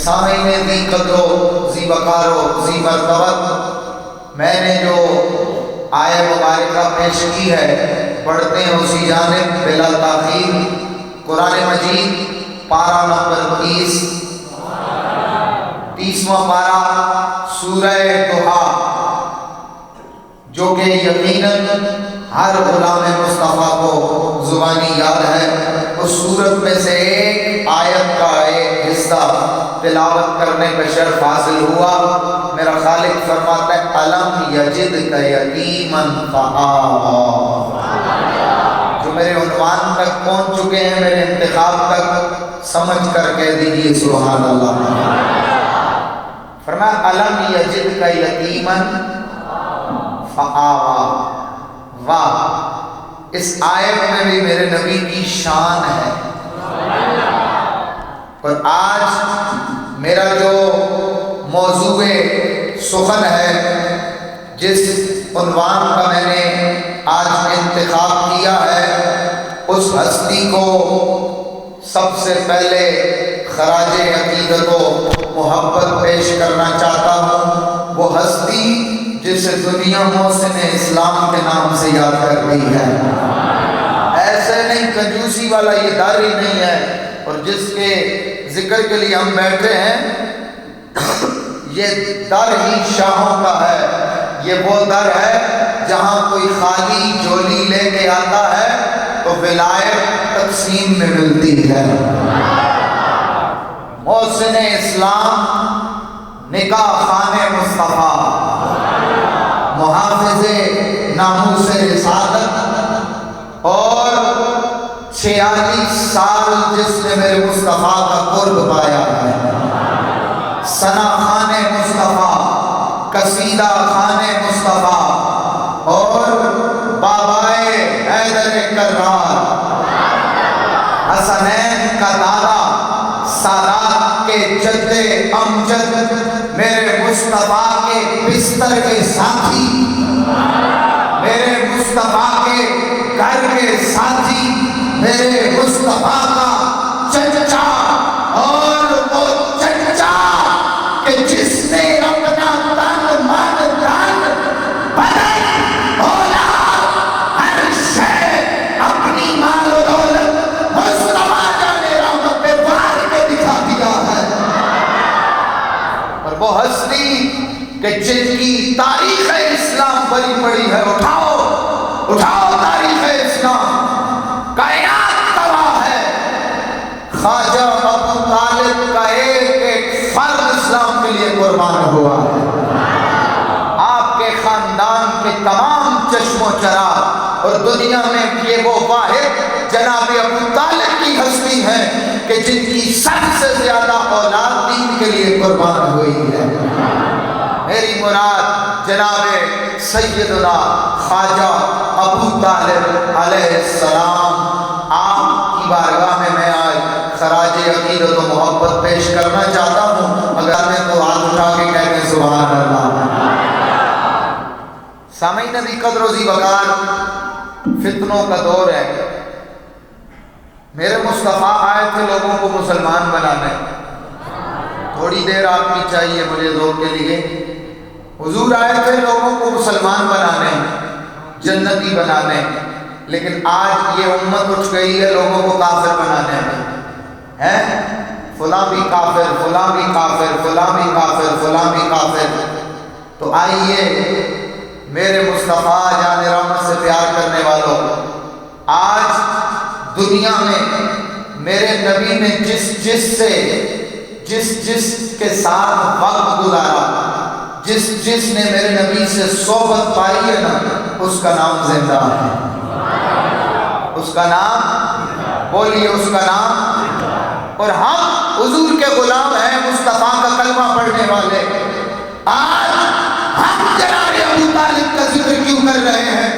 سامعین ذی قدر و ذی وقار و ذی مرتبت، میں نے جو آیہ مبارکہ پیش کی ہے پڑھتے ہیں اسی جانب بلا تاخیر۔ قرآن مجید پارہ نمبر 30واں پارہ سورہ دہا، جو کہ یقیناً ہر غلام مصطفیٰ کو زبانی یاد ہے۔ اس سورت میں سے ایک آیت کا ایک حصہ تلاوت کرنے کا شرف حاصل ہوا۔ میرا خالق فرماتا ہے الم یجدک یتیما فآویٰ۔ جو میرے عنوان تک پہنچ چکے ہیں، میرے انتخاب تک، سمجھ کر کہہ دیجئے سبحان اللہ۔ فرمایا الم یجدک یتیما فآویٰ۔ واہ، اس آیت میں بھی میرے نبی کی شان ہے۔ اور آج میرا جو موضوع سخن ہے، جس عنوان کا میں نے آج انتخاب کیا ہے، اس ہستی کو سب سے پہلے خراج عقیدت و محبت پیش کرنا چاہتا ہوں۔ وہ ہستی جسے دنیا محسن اسلام کے نام سے یاد کرتی ہے۔ ایسے نہیں، کنجوسی والا یہ در ہی نہیں ہے، اور جس کے ذکر کے لیے ہم بیٹھے ہیں یہ در ہی شاہوں کا ہے۔ یہ وہ در ہے جہاں کوئی خالی جولی لے کے آتا ہے تو ولایت تقسیم میں ملتی ہے۔ محسن اسلام، نکاح خانے مصطفیٰ، محافظ ناموس رسالت، اور 46 سال جس نے میرے مصطفیٰ کا قرب پایا ہے۔ ثنا خان مصطفیٰ، قصیدہ خان مصطفیٰ، اور بابائے حیدر کرار، حسنین کا دادا، سادات کے جد امجد، میرے مصطفیٰ کے بستر کے ساتھی، میرے مصطفیٰ کے گھر کے ساتھی، میرے مصطفیٰ کا چچا، اور وہ چچا کہ جس نے اپنا تن من دھن بدن اولاد ہر شے اپنی مال و دولت مصطفیٰ جانے رحمت پہ وار کے دکھا دیا ہے۔ اور وہ ہستی کہ جن کی تاریخ اسلام بڑی پڑی ہے، اٹھاؤ تاریخ اسلام، کائنات گواہ ہے۔ خواجہ ابو طالب کا ایک فرد اسلام کے لیے قربان ہوا ہے۔ آپ کے خاندان کے تمام چشم و چراغ، اور دنیا میں یہ وہ واحد جناب ابو طالب کی ہستی ہے کہ جن کی سب سے زیادہ اولاد دین کے لیے قربان ہوئی ہے۔ میری مراد جناب سیدنا خواجہ ابو طالب علیہ السلام۔ آپ کی بارگاہ میں آج خراج عقیدت و محبت پیش کرنا چاہتا ہوں۔ اگر میں تو ہاتھ اٹھا کے کہتے ہیں سبحان اللہ۔ سامعین ذی قدر و ذی وقار، فتنوں کا دور ہے۔ میرے مصطفیٰ آئے تھے لوگوں کو مسلمان بنانے۔ تھوڑی دیر آپ کی چاہیے مجھے ذوق کے لیے۔ حضور آئے تھے لوگوں کو مسلمان بنانے، جنتی بنانے، لیکن آج یہ امت اٹھ گئی ہے لوگوں کو کافر بنانے میں۔ ہے فلاں بھی کافر، فلاں بھی کافر، فلاں بھی کافر، فلاں بھی کافر۔ تو آئیے میرے مصطفیٰ جان رحمت سے پیار کرنے والوں، آج دنیا میں میرے نبی نے جس کے ساتھ وقت گزارا، جس نے میرے نبی سے صحبت پائی ہے نا، اس کا نام زندہ ہے۔ اس کا نام بولیے، اس کا نام۔ اور ہم حضور کے غلام ہیں، مصطفیٰ کا کلمہ پڑھنے والے۔ آج ہم جناب ابو طالب کا ذکر کیوں کر رہے ہیں؟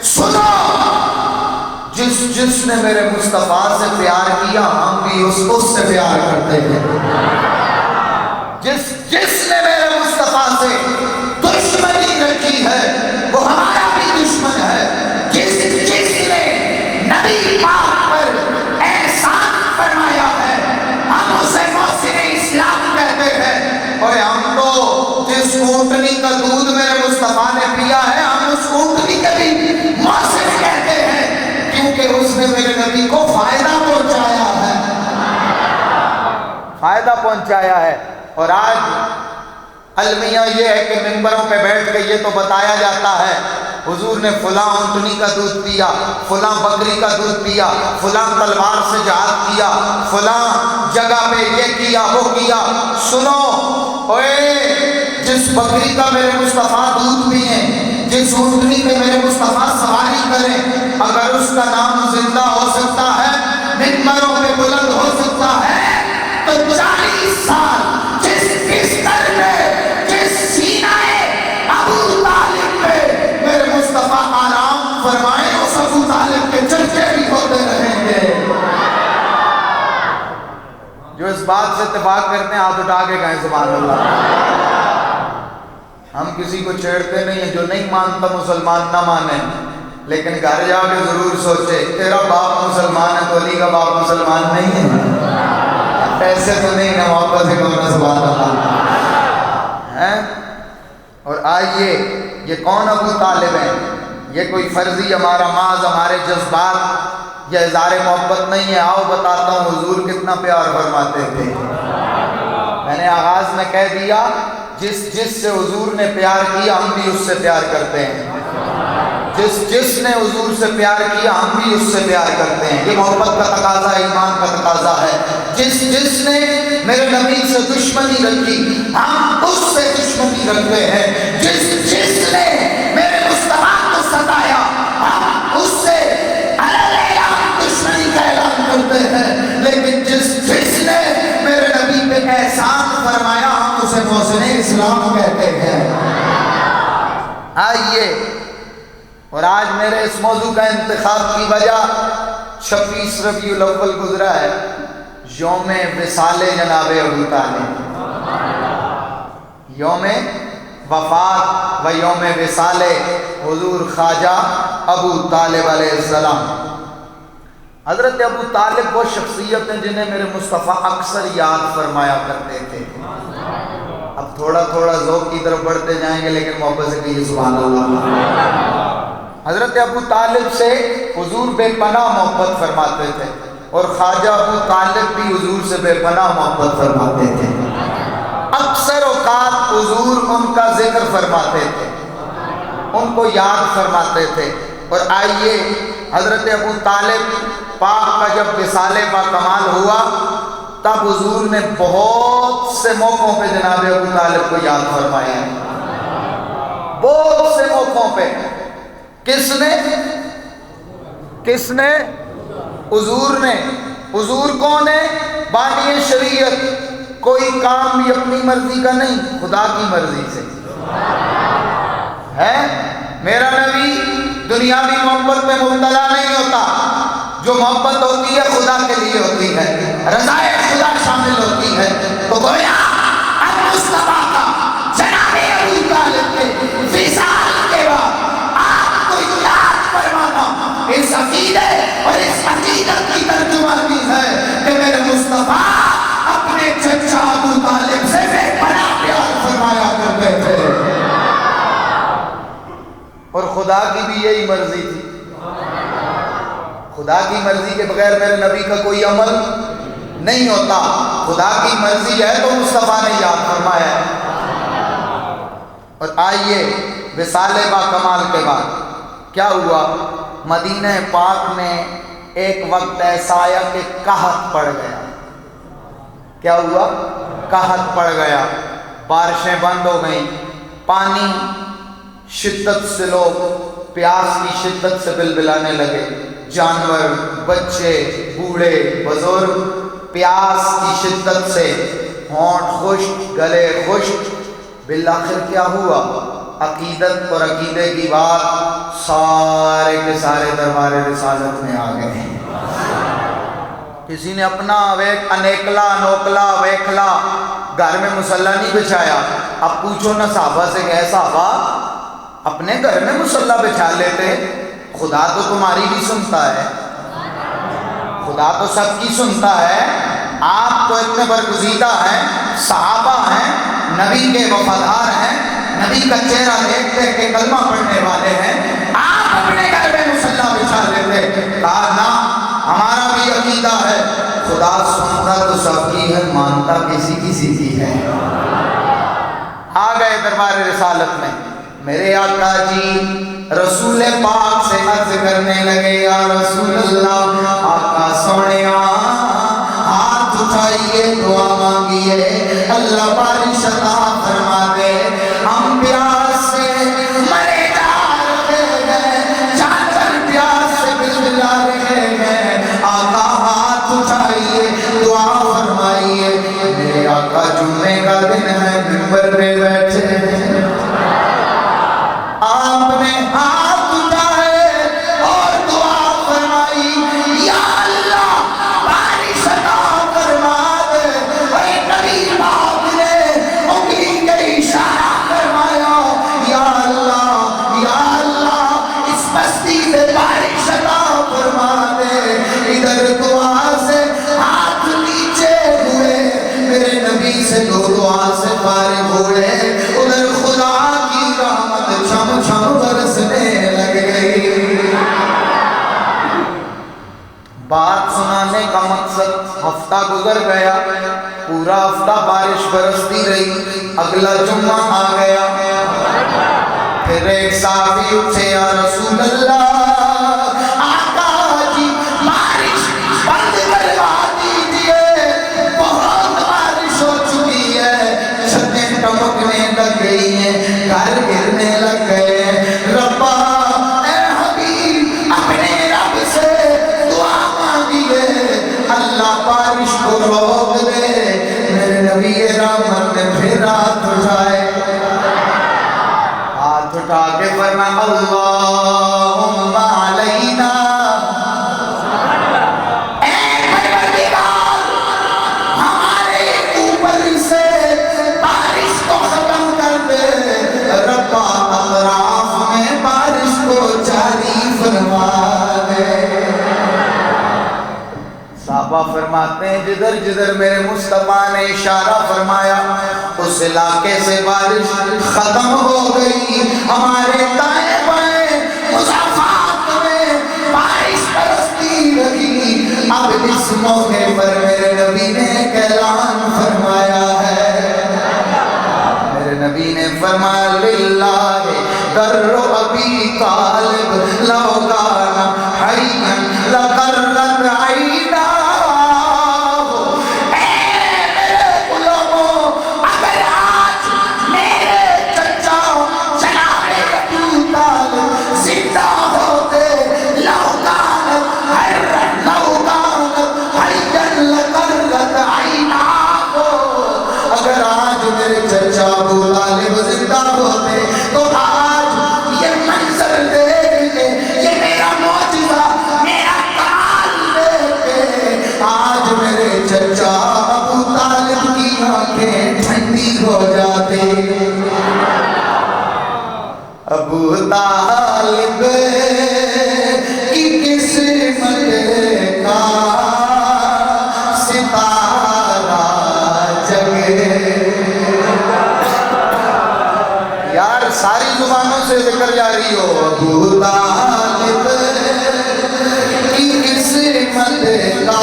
سنو، جس نے میرے مصطفیٰ سے پیار کیا، ہم بھی اس سے پیار کرتے ہیں۔ جس نے میرے مصطفیٰ سے دشمنی رکھی ہے، وہ ہمارا بھی دشمن ہے۔ جس نے نبی پاک پر احسان فرمایا ہے، ہم اسے محسن اسلام اور ہم تو جس اونٹنی کا دودھ میرے مصطفیٰ نے پیا ہے ہم اس اونٹنی کے بھی موصف کہتے ہیں، کیونکہ اس نے میرے نبی کو فائدہ پہنچایا ہے، فائدہ پہنچایا ہے۔ اور آج المیہ یہ ہے کہ منبروں پہ بیٹھ کے یہ تو بتایا جاتا ہے حضور نے فلاں اونٹنی کا دودھ پیا، فلاں بکری کا دودھ پیا، فلاں تلوار سے جہاد کیا، فلاں جگہ پہ یہ کیا وہ کیا۔ سنو اوے، جس بکری کا میرے مصطفیٰ دودھ پئیں، جس اونٹنی پہ میرے مصطفیٰ سواری کریں، اگر اس کا نام زندہ ہو سکتا ہے، منبروں پہ بلند ہو سکتا ہے، تو 40 سال جس بستر میں، جس سینہ ابو طالب پہ میرے مصطفیٰ آرام فرمائے، اس ابو طالب کے چرچے بھی ہوتے رہیں گے۔ جو اس بات سے اتفاق کرتے ہیں ہاتھ اٹھا کے کہیں سبحان اللہ۔ ہم کسی کو چھیڑتے نہیں ہیں، جو نہیں مانتا مسلمان نہ مانے، لیکن گھر جا کے ضرور سوچے تیرا باپ مسلمان ہے تو علی کا باپ مسلمان نہیں ہے، ایسے تو نہیں ہے، محبت سے کہنا سبحان اللہ ہے۔ اور آئیے، یہ کون ابو طالب ہیں؟ یہ کوئی فرضی ہمارا محض ہمارے جذبات یا اظہار محبت نہیں ہے۔ آؤ بتاتا ہوں حضور کتنا پیار فرماتے تھے۔ میں نے آغاز میں کہہ دیا جس سے حضور نے پیار کیا ہم بھی اس سے پیار کرتے ہیں، جس نے حضور سے پیار کیا ہم بھی اس سے پیار کرتے ہیں۔ یہ محبت کا تقاضا، ایمان کا تقاضا ہے۔ جس نے میرے نبی سے دشمنی رکھی ہم اس سے دشمنی رکھتے ہیں، جس نے میرے مصطفیٰ کو ستایا ہم اس سے اعلان دشمنی کا اعلان کرتے ہیں، لیکن جس نے میرے نبی پہ احسان فرمایا ہم اسے محسن اسلام کہتے ہیں۔ آئیے، اور آج میرے اس موضوع کا انتخاب کی وجہ 26 ربیع الاول گزرا ہے، یوم وصال جناب ابو طالب، یوم وفات و یوم وصال حضور خواجہ ابو طالب علیہ السلام۔ حضرت ابو طالب وہ شخصیت ہیں جنہیں میرے مصطفیٰ اکثر یاد فرمایا کرتے تھے۔ اب تھوڑا تھوڑا ذوق کی طرف بڑھتے جائیں گے، لیکن محبت سے کہیے سبحان اللہ۔ حضرت ابو طالب سے حضور بے پناہ محبت فرماتے تھے، اور خواجہ ابو طالب بھی حضور سے بے پناہ محبت فرماتے تھے۔ اکثر اوقات حضور ان کا ذکر فرماتے تھے، ان کو یاد فرماتے تھے۔ اور آئیے، حضرت ابو طالب پاک کا جب وصال با کمال ہوا تب حضور نے بہت سے موقعوں پہ جناب ابو طالب کو یاد فرمایا ہے، بہت سے موقعوں پہ۔ کس نے؟ حضور نے۔ حضور کون ہے؟ بانی شریعت، کوئی کام بھی اپنی مرضی کا نہیں، خدا کی مرضی سے ہے۔ میرا نبی دنیاوی محبت میں مبتلا نہیں ہوتا، جو محبت ہوتی ہے خدا کے لیے ہوتی ہے، رضائے خدا شامل ہوتی ہے۔ تو گویا اب مصطفیٰ کا جناب ابو طالب کے وصال کے بعد آپ کو یاد فرمانا اس عقیدے اور اس عقیدت کی ترجمانی ہے کہ میرے مصطفیٰ اپنے چچا ابو طالب سے بے پناہ پیار فرمایا کرتے تھے، اور خدا کی بھی یہی مرضی تھی۔ خدا کی مرضی کے بغیر میرے نبی کا کوئی عمل نہیں ہوتا، خدا کی مرضی ہے تو مصطفیٰ نے یاد فرمایا ہے۔ اور آئیے، وصال با کمال کے بعد کیا ہوا؟ مدینہ پاک میں ایک وقت ایسا آیا کہ قحط پڑ گیا۔ کیا ہوا؟ قحط پڑ گیا، بارشیں بند ہو گئیں، پانی شدت سے، لوگ پیاس کی شدت سے بلبلانے لگے، جانور، بچے، بوڑھے، بزرگ پیاس کی شدت سے ہونٹ خشک، گلے خشک۔ بالآخر کیا ہوا؟ عقیدت اور عقیدے کی بات سارے کے سارے دربار رسالت میں آ گئے۔ کسی نے اپنا انیکلا انوکلا ویکھلا گھر میں مصلی نہیں بچھایا۔ اب پوچھو نا صحابہ سے کہ صحابہ اپنے گھر میں مصلی بچھا لیتے، خدا تو تمہاری بھی سنتا ہے، خدا تو سب کی سنتا ہے، آپ تو اتنے برگزیدہ ہیں، صحابہ ہیں، نبی کے وفادار ہیں، نبی کا چہرہ دیکھ دیکھ کے کلمہ پڑھنے والے ہیں، آپ اپنے گھر میں مصلی بچھا لیتے؟ کہا نہ، ہمارا بھی عقیدہ ہے، خدا سنتا تو سب کی ہے، مانتا کسی کسی کی ہے۔ آ گئے دربار رسالت میں، میرے آقا جی رسول پاک سے عرض کرنے لگے، یا رسول اللہ، آقا سونیا ہاتھ اٹھائیے، دعا مانگیے، اللہ بارش عطا فرما دے، ہم پیاس سے مرے جا رہے ہیں، جانور پیاس سے بلبلا رہے ہیں، آقا ہاتھ اٹھائیے، دعا فرمائیے۔ میرے آقا جمعے کا دن ہے، منبر پہ بیٹھے ہیں، آپ نے ہاتھ اٹھائے اور دعا فرمائی، یا اللہ بارش عطا فرما دے۔ اور نبی پاک نے انگلی کا اشارہ فرمایا، یا اللہ اس بستی سے بارش عطا فرما دے۔ ادھر دعا سے ہاتھ نیچے ہوئے، میرے نبی سے دعا سے فارغ ہوئے، ادھر خدا کی رحمت چھم چھم برسنے لگ گئی۔ بات سنانے کا مقصد، ہفتہ گزر گیا، پورا ہفتہ بارش برستی رہی، اگلا جمعہ آ گیا، پھر ایک صحابی اٹھے، یا رسول اللہ، آقا جی بارش بند کروا دیجئے، بہت بارش ہو چکی ہے، چھتیں ٹپکنے لگ گئی ہیں، گھر گرنے لگ گئے ہیں، ربا اے حبیب اپنے رب سے دعا مانگیے، اللہ بارش کو روک دے۔ میرے نبی رحمت نے پھر ہاتھ اٹھائے، ہاتھ اٹھا کے فرمایا، اللہم علینا، اے پروردگار ہمارے اوپر سے بارش کو ختم کر دے، ربا اطراف میں بارش کو جاری فرما دے۔ صحابہ فرماتے ہیں جدھر جدھر میرے مصطفیٰ نے اشارہ فرمایا اس علاقے سے بارش ختم ہو گئی، ہمارے دائیں بائیں مضافات میں بارش برستی رہی۔ اب اس موقع پر میرے نبی نے ایک اعلان فرمایا ہے، میرے نبی نے فرمایا، للہ در ابی طالب لو کان حیا لقرت عینا۔ اگر آج میرے چچا ابو طالب زندہ ہوتے تو آج یہ منظر دیکھ کے، یہ میرا معجزہ، میرا کمال دیکھ کے آج میرے چچا ابو طالب کی آنکھیں ٹھنڈی ہو جاتی۔ ابو طالب کی قسمت کا ستارہ یار ساری زبانوں سے ذکر جاری ہو، ابو طالب کی قسمت کا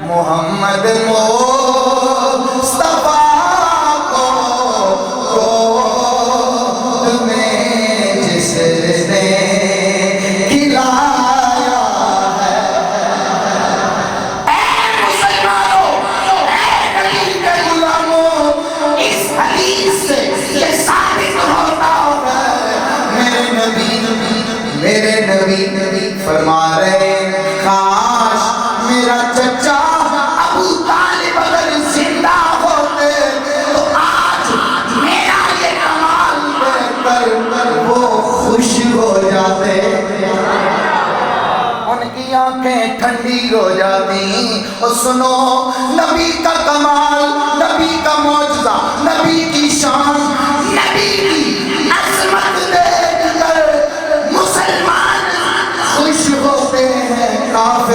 محمد مصطفیٰ کو گود میں جس نے کھلایا ہے، اے مسلمانوں، اے نبی کے غلاموں، اس حدیث سے یہ ثابت ہوتا ہے، میرے نبی فرما رہے ہیں، کاش میرا چچا ابو طالب اگر زندہ ہوتے تو آج میرا یہ کمال دیکھ کر وہ خوش ہو جاتے، ان کی آنکھیں ٹھنڈی ہو جاتی۔ اور سنو نبی کا کمال، نبی کا معجزہ، نبی کی شان، نبی کی عظمت دیکھ کر مسلمان خوش ہوتے ہیں۔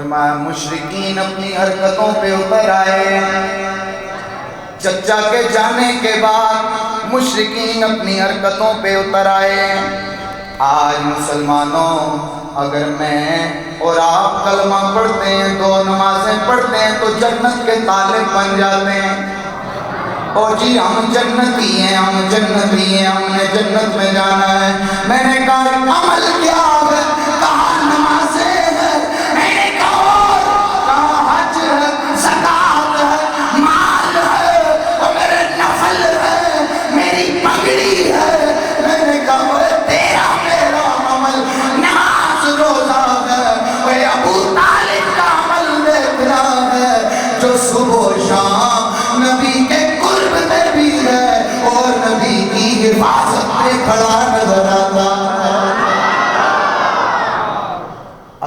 فرمایا مشرکین اپنی حرکتوں پہ اتر آئے، چچا کے جانے کے بعد مشرکین اپنی حرکتوں پہ اتر آئے۔ آج مسلمانوں اگر میں اور آپ کلمہ پڑھتے ہیں، دو نمازیں پڑھتے ہیں تو جنت کے طالب بن جاتے ہیں۔ اور جی ہم جنتی ہیں، ہم جنتی ہیں، ہم نے جنت میں جانا ہے۔ میں نے کہا عمل کیا ہے؟ کہا نمازیں ہیں۔ میں نے کہا حج ہے، زکات ہے، مال ہے، اور میرے نفل ہے، میری پگڑی ہے۔ میں نے کہا تیرا میرا عمل نماز روزہ ہے، وہ ابو طالب کا عمل دیکھنا ہے جو صبح و شام نبی کے قرب میں بھی ہے اور نبی کی حفاظت میں کھڑا نظر آتا ہے۔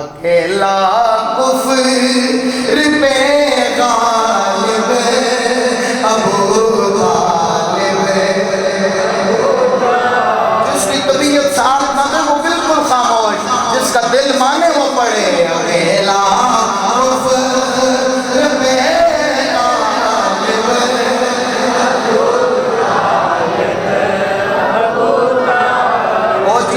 اکیلا کفر پہ غالب ابو طالب، جس کی طبیعت ساتھ نہ دے وہ بالکل خاموش، جس کا دل مانے وہ پڑھے۔ اکیلا کفر پہ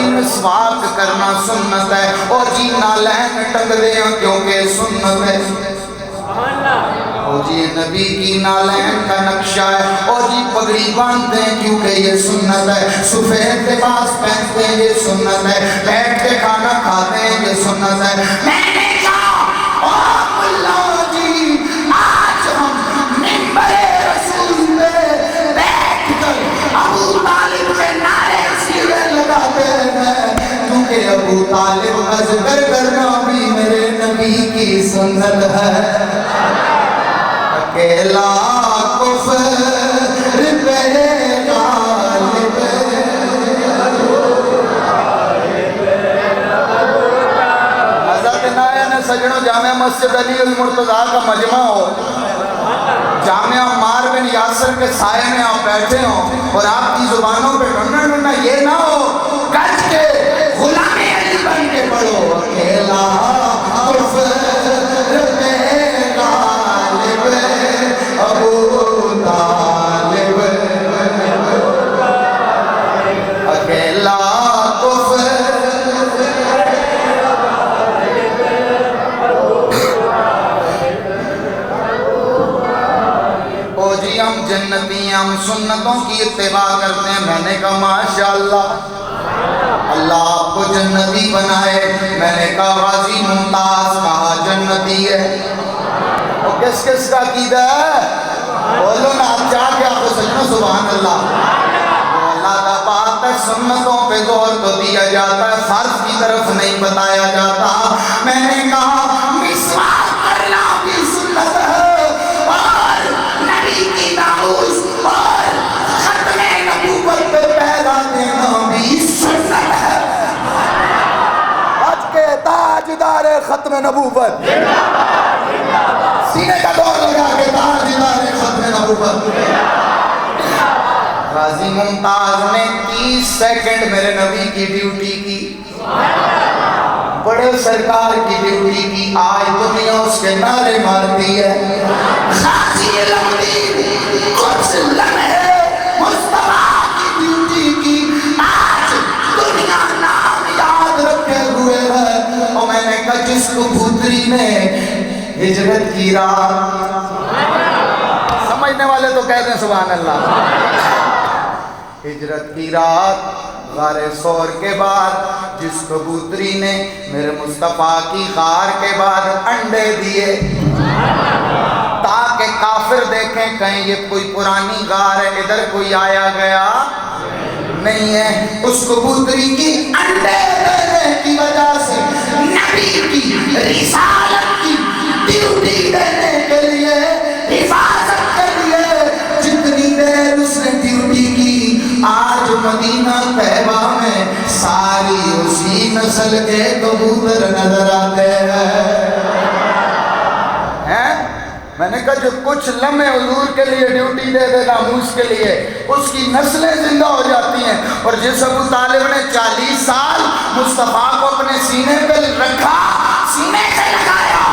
مسواک کرنا سنت ہے، اور جی نالین ٹنگ دیں کیونکہ سنت ہے، اور جی نبی کی نالین کا نقشہ ہے، اور جی پگڑی باندھتے ہیں کیونکہ یہ سنت ہے، سفید لباس پہنتے ہیں یہ سنت ہے، بیٹھ کے کھانا کھاتے ہیں یہ سنت ہے۔ میں نے کہا اوہ اللہ جی آج ہم منبر رسول پہ بیٹھ کر ابو طالب کے نعرے سیدھے لگاتے ہیں، کیونکہ ابو طالب اذکر کرنا بھی میرے نبی کی سنت ہے۔ اکیلا کفر پہ غالب، حضرت نائن سجنوں جامع مسجد علی المرتضیٰ کا مجمع ہو، جامعہ عمار بن یاسر کے سائے میں آپ بیٹھے ہوں اور آپ کی زبانوں پہ ڈھنڈا ڈھنڈا یہ نہ ہو گج کے غلام علی بن کے پڑھو۔ اکیلا کفر پہ غالب ابو طالب، اکیلا کفر۔ او جی ہم جنتی ہیں، ہم سنتوں کی اتباع کرتے ہیں۔ میں نے کہا ماشاءاللہ اللہ آپ کو جنتی بنائے۔ میں نے کہا غازی ممتاز کہا جنتی ہے، وہ کس کس کا عقیدہ ہے؟ بولو نا آپ چاہ کے آپ کو سجنوں سبحان اللہ۔ اللہ کا بات ہے سنتوں پہ زور تو دیا جاتا ہے، فرض کی طرف نہیں بتایا جاتا۔ میں نے کہا مسواک کرنا بھی سنت ہے، اور نبی کی ناموس اور ختم نبوت پہ پیدا دینا بھی سنت ہے۔ آج کے تاجدار ختم نبوت سینے کا دور لگا کے تاجدار ختم نبوت غازی ممتاز نے 30 سیکنڈ میرے نبی کی ڈیوٹی کی، بڑے سرکار کی ڈیوٹی کی۔ آج دنیا اس کے نعرے مارتی ہے۔ غازی لمبی کچھ لمحے مصطفیٰ کی ڈیوٹی کی، آج دنیا نام یاد رکھے ہوئے ہے۔ اور میں نے کہا جس کو بھوتری نے ہجرت کی رات، سمجھنے والے تو کہہ دیں سبحان اللہ۔ ہجرت کی رات غار ثور کے بعد جس کبوتری نے میرے مصطفیٰ کی غار کے بعد انڈے دیے تاکہ کافر دیکھیں کہیں یہ کوئی پرانی غار ہے، ادھر کوئی آیا گیا نہیں ہے، اس کبوتری کی انڈے دینے کی وجہ سے نبی کی رسالت کی ڈیوٹی دینے کے لیے، حفاظت کے لیے جتنی دیر اس نے ڈیوٹی کی، آج مدینہ طیبہ میں ساری اسی نسل کے کبوتر نظر آتے ہیں۔ میں نے کہا جو کچھ لمحے حضور کے لیے ڈیوٹی دے دے ناموس کے لیے، اس کی نسلیں زندہ ہو جاتی ہیں۔ اور جس ابو طالب نے 40 سال مصطفیٰ کو اپنے سینے پہ رکھا، سینے سے لگایا،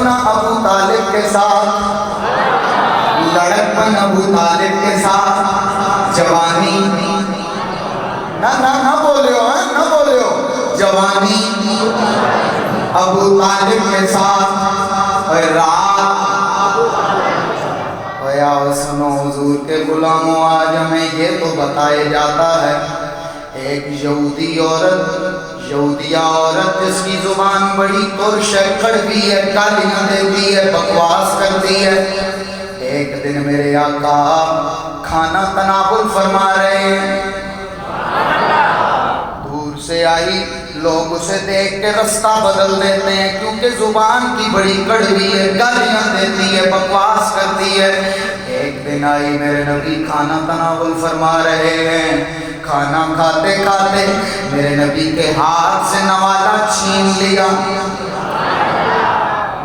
لڑکپن ابو طالب کے ساتھ، لڑکپن ابو طالب کے ساتھ، جوانی نہ بولیو، نہ بولیو، جوانی ابو طالب کے ساتھ، اور رات سنو حضور کے غلاموں، آج ہمیں یہ تو بتایا جاتا ہے ایک یہودیہ عورت جس کی زبان بڑی ترش ہے، کڑوی ہے، گالیاں دیتی ہے، بکواس کرتی ہے، ایک دن میرے آقا کھانا تناول فرما رہے ہیں، دور سے آئی، لوگ اسے دیکھ کے رستہ بدل دیتے ہیں کیونکہ زبان کی بڑی کڑوی ہے، گالیاں دیتی ہے، بکواس کرتی ہے۔ ایک دن آئی، میرے نبی کھانا تناول فرما رہے ہیں، کھانا کھاتے کھاتے میرے نبی کے ہاتھ سے نوالا چھین لیا،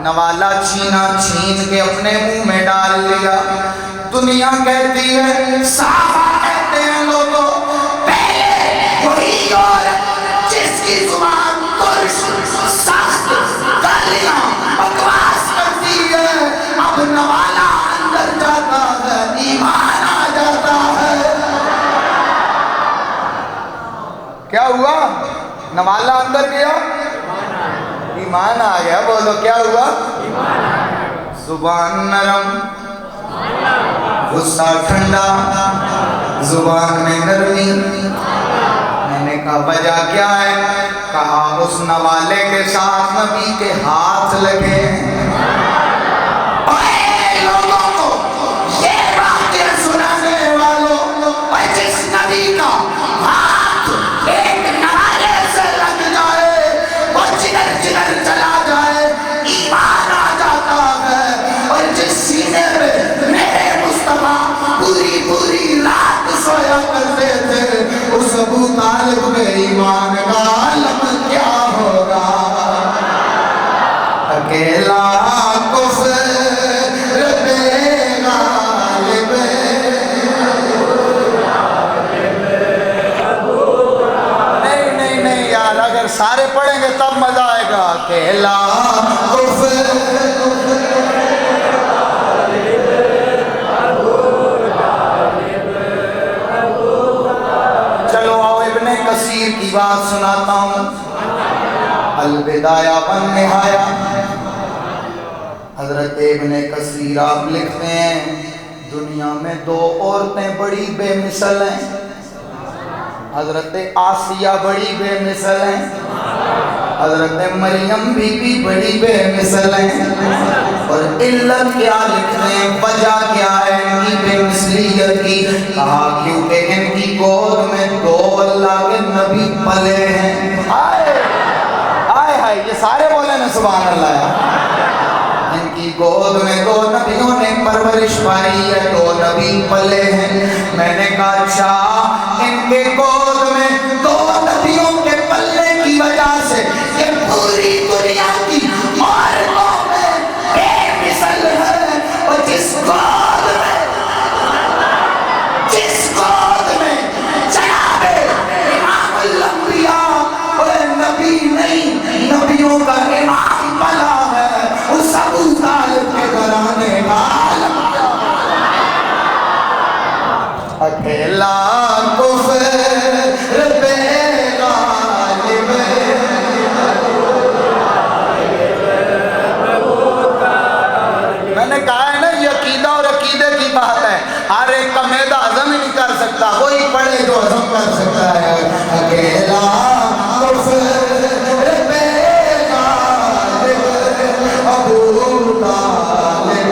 نوالا چھین کے اپنے منہ میں ڈال لیا۔ دنیا کہتی ہے، صحابہ کہتے ہیں لوگوں، پہلے وہی عورت جس کی زبان ترش، سخت، گالیاں، بکواس کرتی ہے، اب نوالا اندر جاتا ہے، ایمان آ جاتا ہے۔ کیا ہوا؟ نوالا اندر گیا، ایمان آ گیا۔ بولو کیا ہوا؟ زبان نرم، غصہ ٹھنڈا، زبان میں نرمی۔ میں نے کہا وجہ کیا ہے؟ کہا اس نوالے کے ساتھ نبی کے ہاتھ لگے۔ اے لوگوں کو، یہ واقعہ سنانے والوں، اور جس نبی کا ہاتھ ایک نوالے سے لگ جائے، وہ جگر جگر چلا جائے، ایمان آ جاتا ہے۔ اور جس سینے میں میرے مصطفیٰ پوری پوری رات سویا کرتے تھے، اس ابو طالب کے ایمان کا عالم کیا ہوگا؟ اکیلا کفر بے غالب، نہیں یار، اگر سارے پڑھیں گے تب مزہ آئے گا۔ اکیلا کفر، چلو آؤ ابن کثیر کی بات سناتا ہوں، البدایہ والنہایہ۔ حضرت ابن کثیر آپ لکھتے ہیں، دنیا میں دو عورتیں بڑی بے مثل ہیں، حضرت آسیہ بڑی بے مثل ہیں، حضرت مریم بھی بڑی بے مثل ہیں۔ اور علت کیا لکھتے ہیں، وجہ کیا ہے ان کی بے مثلیت کی؟ کہا کیونکہ ان کی گود میں دو اللہ کے نبی پلے ہیں۔ آئے یہ سارے بولے نا سبحان اللہ۔ ان کی گود میں دو نبیوں نے پرورش پائی ہے، دو نبی پلے ہیں۔ میں نے کہا اچھا، ان کے گود میں دو نبیوں کے پلے کی وجہ سے یہ پوری دنیا کی عورتوں میں بے مثل ہے، اور جس گود میں جناب امام الانبیاء اور نبی نہیں، نبیوں کا امام بلا ہے، اس ابو طالب کے گھرانے کا عالم کیا؟ اکیلا کفر بے غالب، میں نے کہا ہے نا یہ عقیدہ اور عقیدے کی بات ہے، ہر ایک کا معدہ ہضم ہی نہیں کر سکتا، وہی پڑھے جو ہضم کر سکتا ہے۔ اکیلا کفر بے غالب، ابو طالب،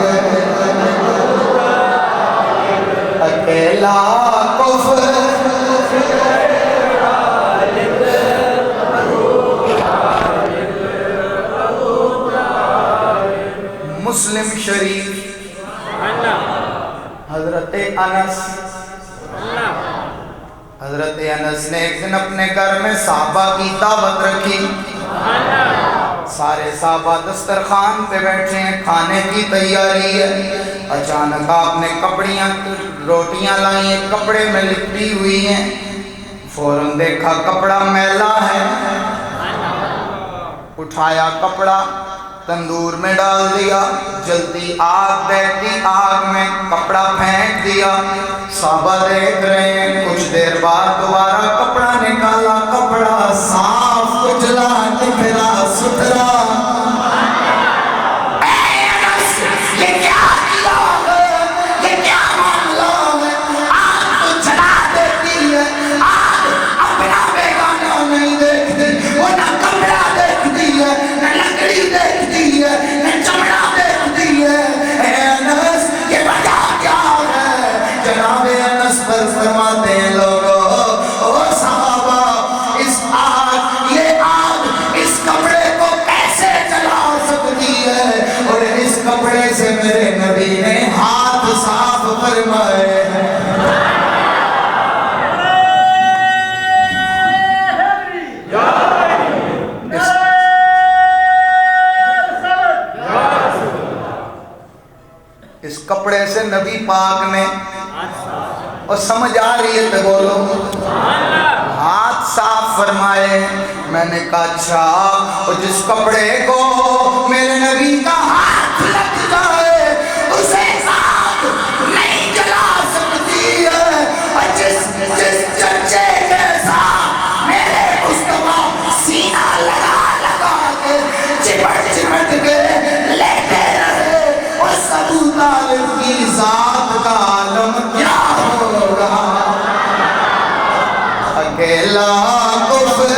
اکیلا کفر مسلم شریف، حضرت انس نے ایک دن اپنے گھر میں صحابہ کی دعوت رکھی، سارے صحابہ دسترخوان پہ بیٹھے ہیں، کھانے کی تیاری ہے۔ اچانک آپ نے روٹیاں لائی ہیں، کپڑے میں لپٹی ہوئی ہیں، فوراً دیکھا کپڑا میلا ہے، اٹھایا کپڑا، تندور میں ڈال دیا، جلتی آگ دیکھتی، آگ میں کپڑا پھینک دیا، صحابہ دیکھ رہے ہیں، کچھ دیر بعد دوبارہ کپڑا نکالا، کپڑا صاف کچلا نکلا ستھرا۔ اے انس، یہ کیا کیا ہے؟ یہ کیا معاملہ ہے؟ آگ تو جلا دیتی ہے، آگ اپنا بیگانہ نہیں دیکھتی، وہ نہ کپڑا دیکھتی ہے، نہ لکڑی دیکھتی ہے، نہ چمڑا دیکھتی ہے۔ اے انس، یہ وجہ کیا ہے؟ جناب انس پر فرماتے ہیں لوگوں، او صحابہ، اس آگ، یہ آگ اس کپڑے کو کیسے جلا سکتی ہے؟ اور اس کپڑے سے میرے نبی نے ہاتھ صاف فرمائے ہیں۔ اس کپڑے سے نبی پاک نے، اور سمجھ آ رہی ہے تو بولو، ہاتھ صاف فرمائے۔ میں نے کہا اچھا، اور جس کپڑے کو میرے نبی کا ہاتھ لگ جائے اسے آگ نہیں جلا سکتی ہے، اور جس چرچے کے ساتھ میرے مصطفیٰ سینہ لگا لگا کے چپٹ چپٹ کے لیتے رہے، اس ابو طالب کی ذات کا عالم کیا ہوگا؟ اکیلا کفر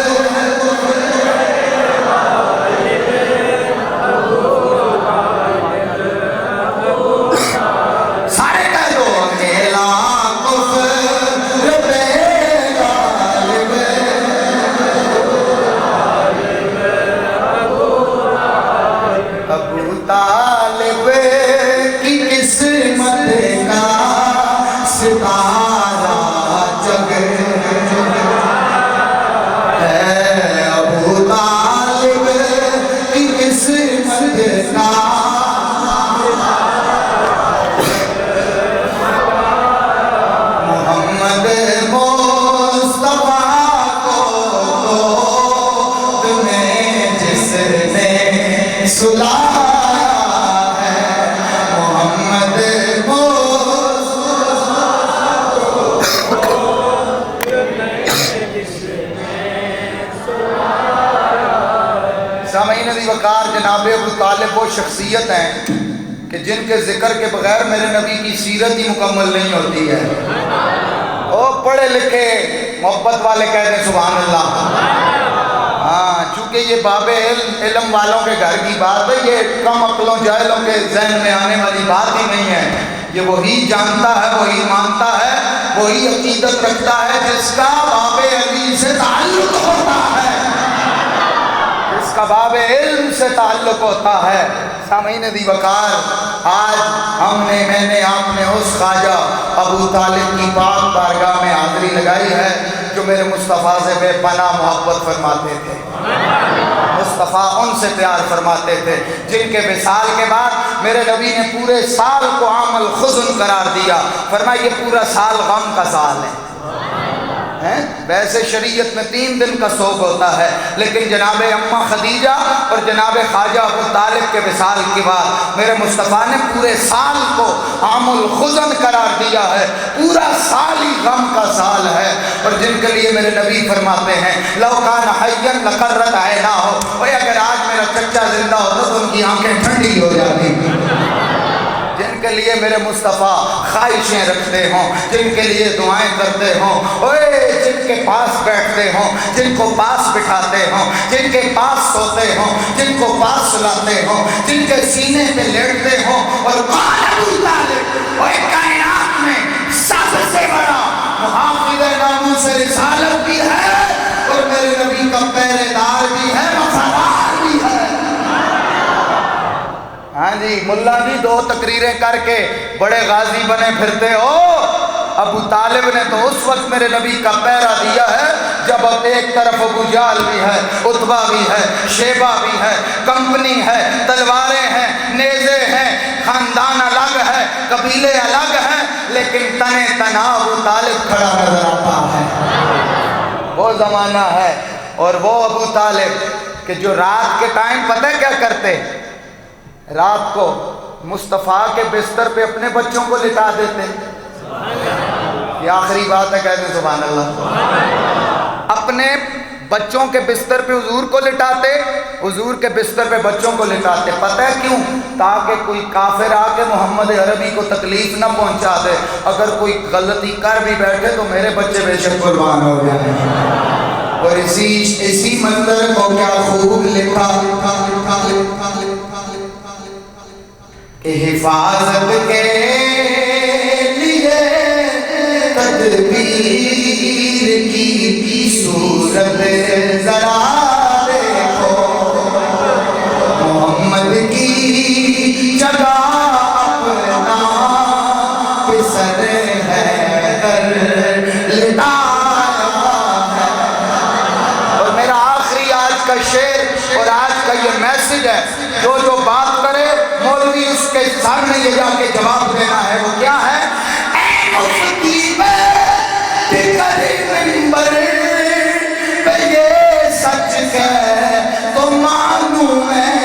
سارے کہہ دو، اکیلا کفر بے غالب، ابو طالب کی قسمت کا ستارہ جگ ہے، ابو طالب کی قسمت کا محمد مصطفیٰ کو تمہیں جس نے سلایا ہے، محمد سامعین عزیز وقار، جناب ابو طالب وہ شخصیت ہیں کہ جن کے ذکر کے بغیر میرے نبی کی سیرت ہی مکمل نہیں ہوتی ہے۔ وہ پڑھے لکھے محبت والے کہہ دیں سبحان اللہ۔ ہاں، چونکہ یہ باب علم والوں کے گھر کی بات ہے، یہ کم عقلوں جاہلوں کے ذہن میں آنے والی بات ہی نہیں ہے۔ یہ وہی جانتا ہے، وہی مانتا ہے، وہی عقیدت رکھتا ہے جس کا باب علی سے تعلق ہوتا ہے، جس کا باب علم سے تعلق ہوتا ہے۔ سامعین دی وقار، آج میں نے آپ نے اس خواجہ ابو طالب کی پاک بارگاہ میں حاضری لگائی ہے جو میرے مصطفیٰ سے بے پناہ محبت فرماتے تھے، مصطفیٰ ان سے پیار فرماتے تھے، جن کے وصال کے بعد میرے نبی نے پورے سال کو عام الخزن قرار دیا، فرمایا یہ پورا سال غم کا سال ہے۔ ویسے شریعت میں 3 دن کا سوگ ہوتا ہے، لیکن جناب اماں خدیجہ اور جناب خواجہ ابو طالب کے وصال کے بعد میرے مصطفیٰ نے پورے سال کو عام الخزن قرار دیا ہے، پورا سال ہی غم کا سال ہے۔ اور جن کے لیے میرے نبی فرماتے ہیں لو کان حیا لقرت عیناہ، اگر آج میرا چچا زندہ ہوتا تو ان کی آنکھیں ٹھنڈی ہو جاتی۔ جن کے لیے میرے مصطفیٰ خواہشیں رکھتے ہوں، جن کے لیے دعائیں کرتے ہوں، جن کے پاس بیٹھتے ہوں، جن کو پاس بٹھاتے ہوں، جن کے پاس سوتے ہوں، جن کو پاس سلاتے ہوں، جن کے سینے پہ لیٹتے ہوں، اور ابو طالب اور کائنات میں سب سے بڑا محافظ ناموس رسالت بھی ہے اور میرے نبی کا پہرے دار بھی ہے، وفادار بھی ہے۔ ہاں جی، ملا جی 2 تقریریں کر کے بڑے غازی بنے پھرتے ہو، ابو طالب نے تو اس وقت میرے نبی کا پہرا دیا ہے جب اب ایک طرف ابو جہل بھی ہے، عتبہ بھی ہے، شیبہ بھی ہے، کمپنی ہے، تلواریں ہیں، نیزے ہیں، خاندان الگ ہے، قبیلے الگ ہیں، لیکن تنے تنہا ابو طالب کھڑا نظر آتا ہے۔ وہ زمانہ ہے، اور وہ ابو طالب کہ جو رات کے ٹائم پتہ کیا کرتے، رات کو مصطفیٰ کے بستر پہ اپنے بچوں کو لٹا دیتے. یہ آخری بات ہے، کہتے ہیں سبحان اللہ. اپنے بچوں کے بستر پہ حضور کو لٹاتے، حضور کے بستر پہ بچوں کو لٹاتے. پتہ ہے کیوں؟ تاکہ کوئی کافر آ کے محمد عربی کو تکلیف نہ پہنچا دے. اگر کوئی غلطی کر بھی بیٹھے تو میرے بچے بے شک قربان ہو جائیں. اور اسی منظر کو کیا خوب لکھا کہ حفاظت کے لیے تدبیر کی صورت ذرا دیکھو. محمد کی جگہ اپنا پسر حیدر لٹایا ہے. اور میرا آخری آج کا شعر اور آج کا یہ میسج ہے، جو بات کرے مولوی اس کے سامنے یہ جا کے جواب دینا ہے. وہ کیا ہے؟ اے مفتی منبر پہ یہ سچ ہے تو معلوم ہے.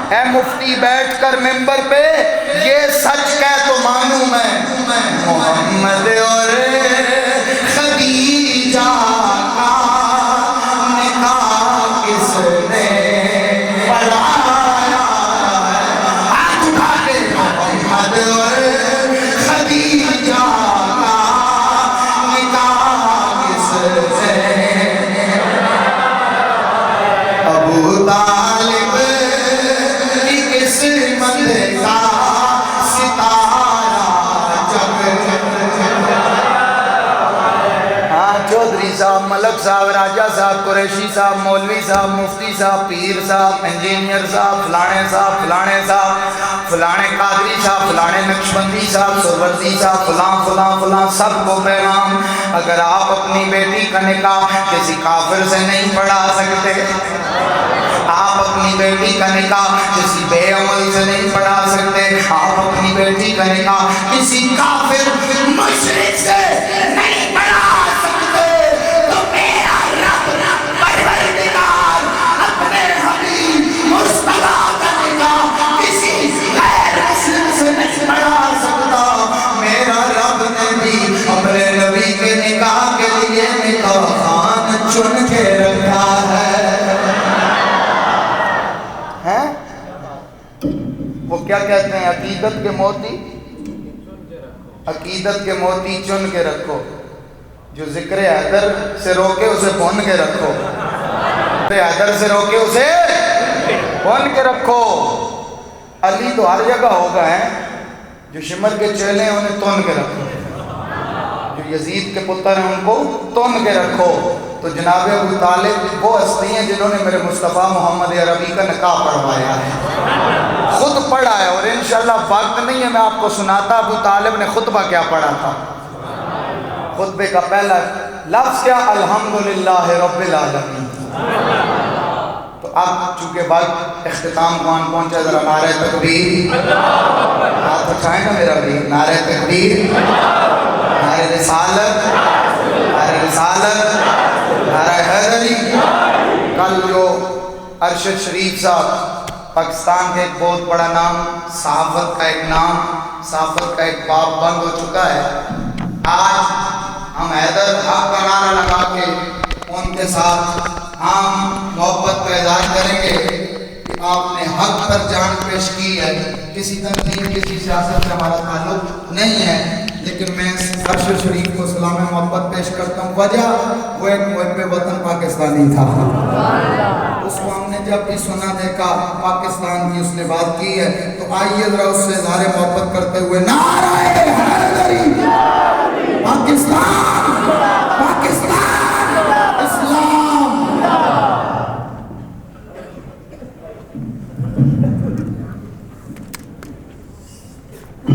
اے مفتی بیٹھ کر ممبر پہ یہ سچ کہہ تو معلوم ہے. محمد اور خدیجہ کا نکاح کس نے پڑھایا ہے؟ ہاتھ اٹھا کے محمد اور خدیجہ کا نکاح کس نے؟ ابو طالب کی قسمت کا ستارہ چودھری صاحب، ملک صاحب، راجہ صاحب، قریشی صاحب، مولوی صاحب، مفتی صاحب، پیر صاحب، انجینئر صاحب، فلانے صاحب، فلانے صاحب، فلانے قادری صاحب، فلانے نقشبندی صاحب، سروردی صاحب، فلاں فلاں فلاں، سب کو پیغام، اگر آپ اپنی بیٹی کا نکاح کسی کافر سے نہیں پڑھا سکتے، آپ اپنی بیٹی کا نکاح کسی بے عمل سے نہیں پڑھا سکتے، آپ اپنی بیٹی کا نکاح کسی کافر مشرک سے نہیں پڑھا سکتے، تو میرا رب پروردگار اپنے حبیب مصطفیٰ کا نکاح کسی غیر مسلم سے نہیں پڑھا سکتا. میرا رب نے بھی اپنے نبی کے نکاح کے لیے نکاح خان چن کے رکھا ہے. وہ کیا کہتے ہیں؟ عقیدت کے موتی، عقیدت کے موتی چن کے رکھو. جو ذکر حیدر سے روکے اسے بھون کے رکھو، حیدر سے روکے اسے بھون کے رکھو. علی تو ہر جگہ ہوگا ہے، جو شمر کے چیلے ہیں انہیں تون کے رکھو، جو یزید کے پتر ہیں ان کو تون کے رکھو. تو جناب ابو طالب وہ ہستی ہیں جنہوں نے میرے مصطفیٰ محمد عربی کا نکاح پڑھوایا ہے، خود پڑھا ہے. اور انشاءاللہ وقت نہیں ہے میں آپ کو سناتا ابو طالب نے خطبہ کیا پڑھا تھا. خطبے کا پہلا لفظ کیا؟ الحمدللہ رب العالمین. تو اب چونکہ وقت اختتام کون پہنچا، ذرا نعرہ تکبیر، ہاتھ اٹھائیں نا میرا بھی، نعرہ تکبیر، نعرہ رسالت، نعرہ رسالت، نعرہ حیدری. کل جو ارشد شریف صاحب پاکستان کا ایک بہت بڑا نام، صحافت کا ایک نام، صحافت کا ایک باب بند ہو چکا ہے. آج ہم حیدر حق کا نعرہ لگا کے ان کے ساتھ ہم محبت کا اظہار کریں گے کہ آپ نے حق پر جان پیش کی ہے. کسی تنظیم کسی سیاست سے ہمارا تعلق نہیں ہے، لیکن میں ارشد شریف کو سلام محبت پیش کرتا ہوں. وجہ وہ ایک محب وطن پاکستانی تھا، اس کو ہم نے جب بھی سنا دیکھا پاکستان کی اس نے بات کی ہے، تو آئیے ذرا اس سے اظہار محبت کرتے ہوئے نعرہ